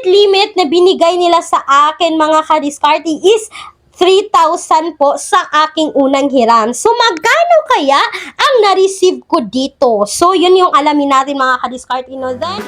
credit limit na binigay nila sa akin mga kadiskarte is 3,000 po sa aking unang hiram. So, magkano kaya ang na-receive ko dito? So, yun yung alamin natin mga kadiskarte, no? Then,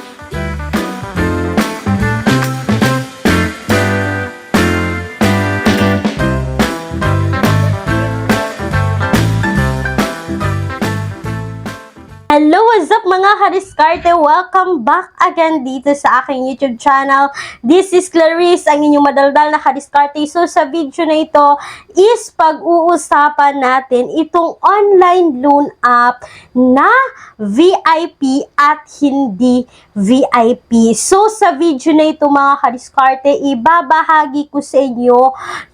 hello, what's up mga kadiskarte? Welcome back again dito sa aking YouTube channel. This is Clarice, ang inyong madaldal na kadiskarte. So sa video na ito is pag-uusapan natin itong online loan app na VIP at hindi VIP. So sa video na ito mga kadiskarte, ibabahagi ko sa inyo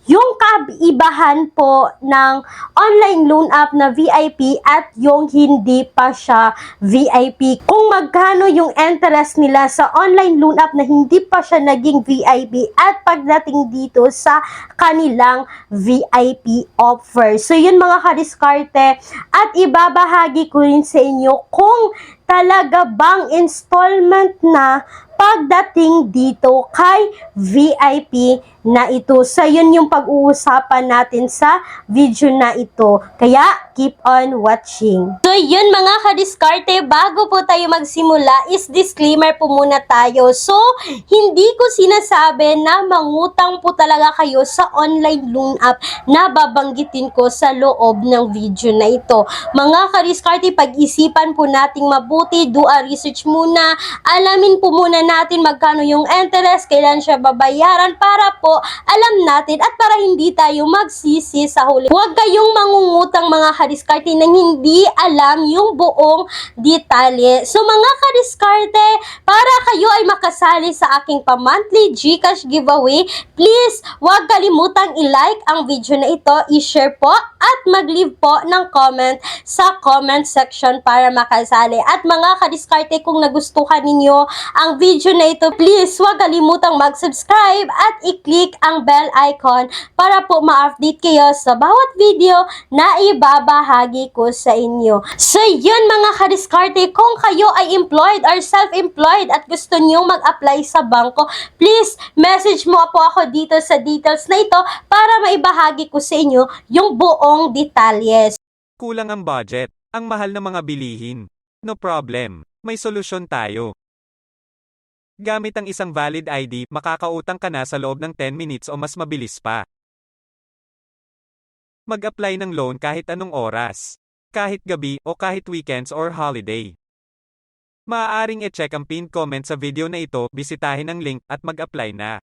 yung kaibahan po ng online loan app na VIP at yung hindi pa siya VIP. Kung magkano yung interest nila sa online loan app na hindi pa siya naging VIP at pagdating dito sa kanilang VIP offer. So yun mga kadiskarte, at ibabahagi ko rin sa inyo kung talaga bang installment na pagdating dito kay VIP na ito. So, yun yung pag-uusapan natin sa video na ito. Kaya, keep on watching. So, yun mga kadiskarte, bago po tayo magsimula, is disclaimer po muna tayo. So, hindi ko sinasabi na mangutang po talaga kayo sa online loan app na babanggitin ko sa loob ng video na ito. Mga kadiskarte, pag-isipan po nating mabuti, do a research muna, alamin po muna natin magkano yung interest, kailan siya babayaran para po alam natin at para hindi tayo magsisi sa huli. Huwag kayong mangungutang mga kadiskarte nang hindi alam yung buong detalye. So mga kadiskarte, para kayo ay makasali sa aking pa-monthly GCash giveaway, please huwag kalimutang i-like ang video na ito, i-share po at mag-leave po ng comment sa comment section para makasali. At mga kadiskarte, kung nagustuhan ninyo ang video na ito, please huwag kalimutang mag-subscribe at i-click ang bell icon para po ma-update kayo sa bawat video na ibabahagi ko sa inyo. So yun mga kadiskarte, kung kayo ay employed or self-employed at gusto nyo mag-apply sa bangko, please message mo po ako dito sa details na ito para maibahagi ko sa inyo yung buong detalye. Kulang ang budget, ang mahal ng mga bilihin. No problem, may solusyon tayo. Gamit ang isang valid ID, makakautang ka na sa loob ng 10 minutes o mas mabilis pa. Mag-apply ng loan kahit anong oras, kahit gabi o kahit weekends or holiday. Maaaring i-check ang pinned comment sa video na ito, bisitahin ang link at mag-apply na.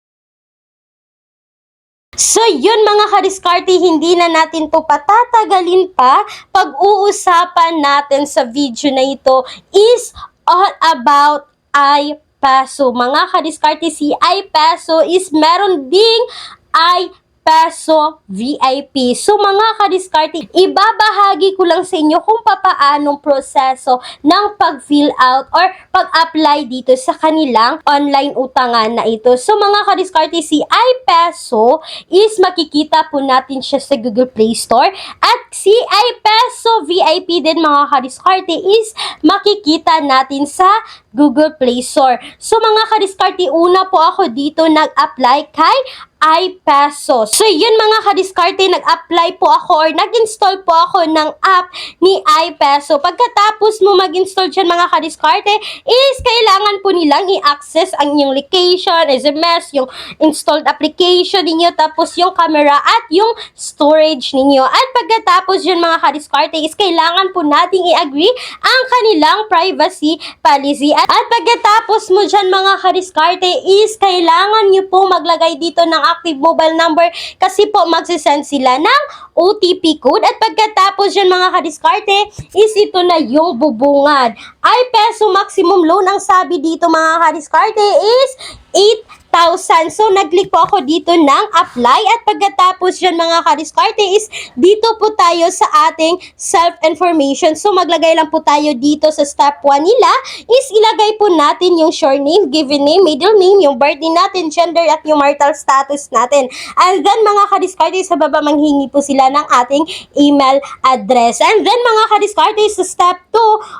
So yun mga kadiskarte, hindi na natin to patatagalin pa. Pag-uusapan natin sa video na ito is all about iPeso. Mga kadiskarte, si iPeso is meron ding iPeso VIP. So mga kadiskarte, ibabahagi ko lang sa inyo kung papaanong proseso ng pag-fill out or pag-apply dito sa kanilang online utangan na ito. So mga kadiskarte, si iPeso is makikita po natin siya sa Google Play Store, at si iPeso VIP din mga kadiskarte is makikita natin sa Google Play Store. So mga kadiskarte, una po ako dito nag-apply kay iPeso. So yun mga kadiskarte, nag-apply po ako or nag-install po ako ng app ni iPeso. Pagkatapos mo mag-install dyan mga kadiskarte, is kailangan po nilang i-access ang inyong location, SMS, yung installed application ninyo, tapos yung camera at yung storage ninyo. At pagkatapos yun mga kadiskarte, is kailangan po nating i-agree ang kanilang privacy policy. At pagkatapos mo dyan mga kadiskarte, is kailangan nyo po maglagay dito ng active mobile number kasi po magsisend sila ng OTP code. At pagkatapos dyan mga kadiskarte, is ito na yung bubungad. iPeso maximum loan, ang sabi dito mga kadiskarte is 8,000. So, nag-click po ako dito ng apply at pagkatapos dyan mga kadiskarte is dito po tayo sa ating self-information. So, maglagay lang po tayo dito sa step 1 nila is ilagay po natin yung short name, given name, middle name, yung birthday natin, gender at yung marital status natin. And then mga kadiskarte, sa baba manghingi po sila ng ating email address. And then mga kadiskarte, sa step 2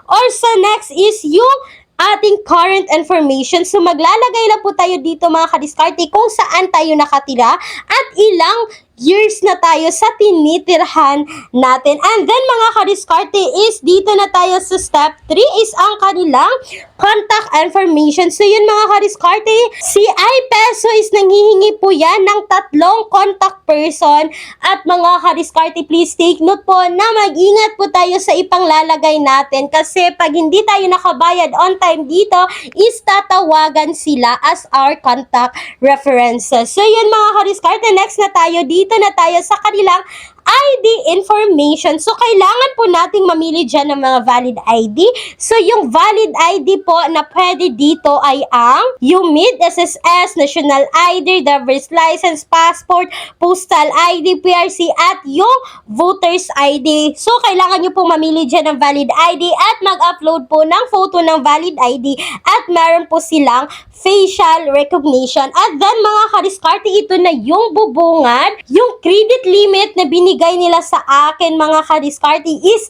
or sa next is yung ating current information. So maglalagay lang po tayo dito mga kadiskarte kung saan tayo nakatira at ilang years na tayo sa tinitirhan natin. And then mga kadiskarte is dito na tayo sa step 3 is ang kanilang contact information. So yun mga kadiskarte, si iPeso is nanghihingi po yan ng 3 contact person at mga kadiskarte, please take note po na mag-ingat po tayo sa ipanglalagay natin kasi pag hindi tayo nakabayad on time dito is tatawagan sila as our contact references. So yun mga kadiskarte, next na tayo dito na tayo sa kanilang ID information. So, kailangan po nating mamili dyan ng mga valid ID. So, yung valid ID po na pwede dito ay ang UMID, SSS, National ID, Driver's License, Passport, Postal ID, PRC, at yung Voter's ID. So, kailangan nyo po mamili dyan ng valid ID at mag-upload po ng photo ng valid ID at meron po silang facial recognition. At then, mga kadiskarte, ito na yung bubungan. Yung credit limit na binigay nila sa akin, mga kadiskarte, is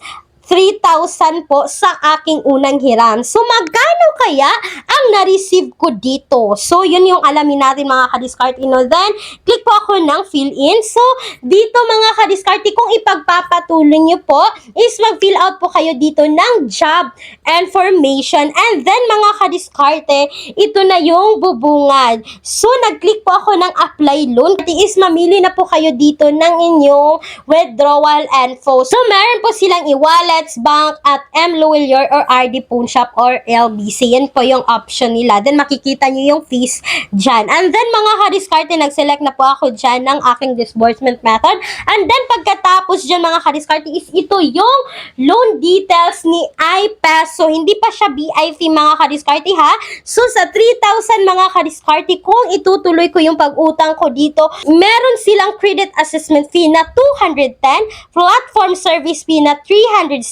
3,000 po sa aking unang hiram. So, magkano kaya ang na-receive ko dito? So, yun yung alamin natin mga kadiskarte. No? Then, click po ako ng fill in. So, dito mga kadiskarte, kung ipagpapatuloy nyo po, is mag-fill out po kayo dito ng job information. And then, mga kadiskarte, ito na yung bubungad. So, nag-click po ako ng apply loan. Is mamili na po kayo dito ng inyong withdrawal info. So, meron po silang i-wallet, bank at M-Lawyer or RD Pawn Shop or LBC. Yan po yung option nila. Then makikita nyo yung fees dyan. And then mga kadiskarte, nag-select na po ako dyan ng aking disbursement method. And then pagkatapos dyan mga kadiskarte is ito yung loan details ni iPeso. Hindi pa siya BIP mga kadiskarte ha. So sa 3,000 mga kadiskarte, kung itutuloy ko yung pag-utang ko dito, meron silang credit assessment fee na 210, platform service fee na 360,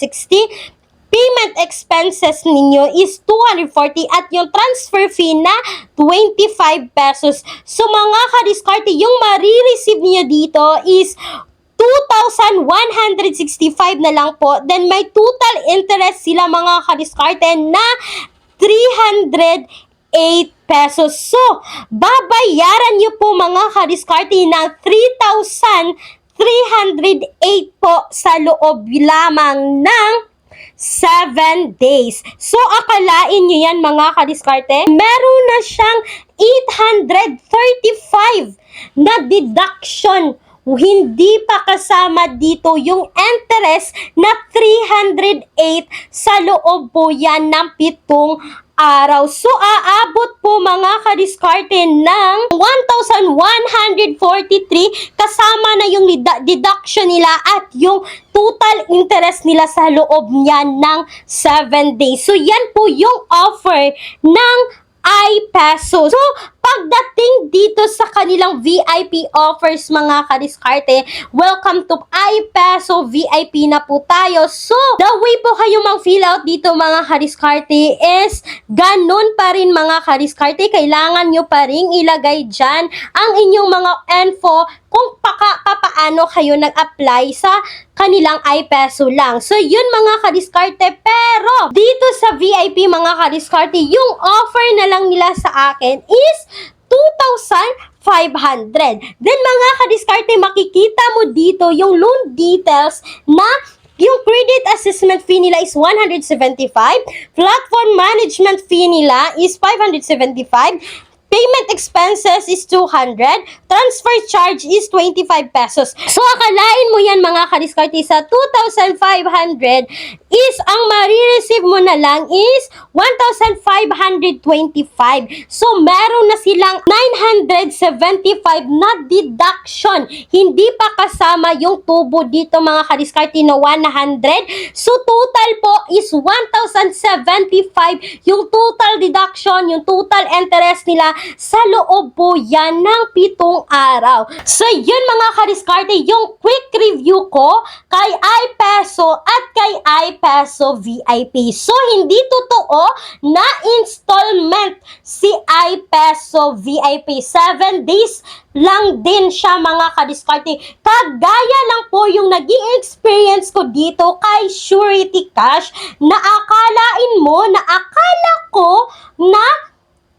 payment expenses ninyo is 240 at yung transfer fee na 25 pesos. So mga kadiskarte, yung marireceive niyo dito is 2,165 na lang po. Then may total interest sila mga kadiskarte na 308 pesos. So, babayaran nyo po mga kadiskarte ng 3,308 po sa loob lamang ng 7 days. So, akalain nyo yan mga kadiskarte, meron na siyang 835 na deduction. Hindi pa kasama dito yung interest na 308 sa loob po yan ng 7 araw. So, aabot po mga kadiskarte ng 1,143 kasama na yung deduction nila at yung total interest nila sa loob niyan ng 7 days. So, yan po yung offer ng iPeso. So, pagdating dito sa kanilang VIP offers mga kadiskarte, welcome to iPeso, VIP na po tayo. So, the way po kayo mag-fill out dito mga kadiskarte is ganun pa rin mga kadiskarte. Kailangan nyo pa rin ilagay dyan ang inyong mga info kung paano kayo nag-apply sa kanilang iPeso lang. So, yun mga kadiskarte. Pero, dito sa VIP mga kadiskarte, yung offer na lang nila sa akin is 2,500. Then mga kadiskarte, makikita mo dito yung loan details na yung credit assessment fee nila is 175, platform management fee nila is 575, payment expenses is 200, transfer charge is 25 pesos. So, akalain mo yan mga kadiskarte, sa 2,500 is ang marireceive mo na lang is 1,525. So, meron na silang 975 na deduction. Hindi pa kasama yung tubo dito mga kadiskarte na 100. So, total po is 1,075 yung total deduction, yung total interest nila sa loob po yan ng 7 araw. So yun mga kadiskarte, yung quick review ko kay iPeso at kay iPeso VIP. So hindi totoo na installment si iPeso VIP. 7 days lang din siya mga kadiskarte. Kagaya lang po yung naging experience ko dito kay Surety Cash na akala ko na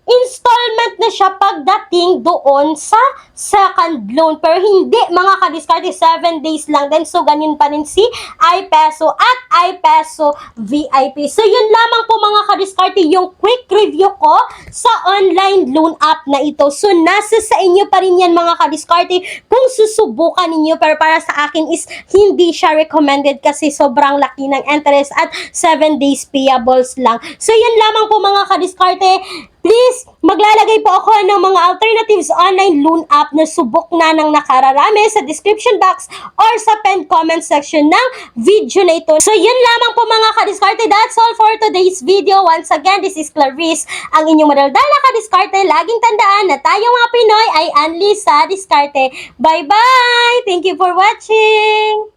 installment na siya pagdating doon sa second loan. Pero hindi mga kadiskarte, 7 days lang din. So ganyan pa rin si iPeso at iPeso VIP. So yun lamang po mga kadiskarte yung quick review ko sa online loan app na ito. So nasa sa inyo pa rin yan mga kadiskarte kung susubukan ninyo. Pero para sa akin is hindi siya recommended kasi sobrang laki ng interest at 7 days payables lang. So yun lamang po mga kadiskarte. Please, maglalagay po ako ng mga alternatives online loan app na subok na ng nakararami sa description box or sa pinned comment section ng video na ito. So, yun lamang po mga kadiskarte. That's all for today's video. Once again, this is Clarice, ang inyong madaldal na kadiskarte. Laging tandaan na tayo mga Pinoy ay unli sa diskarte. Bye-bye! Thank you for watching!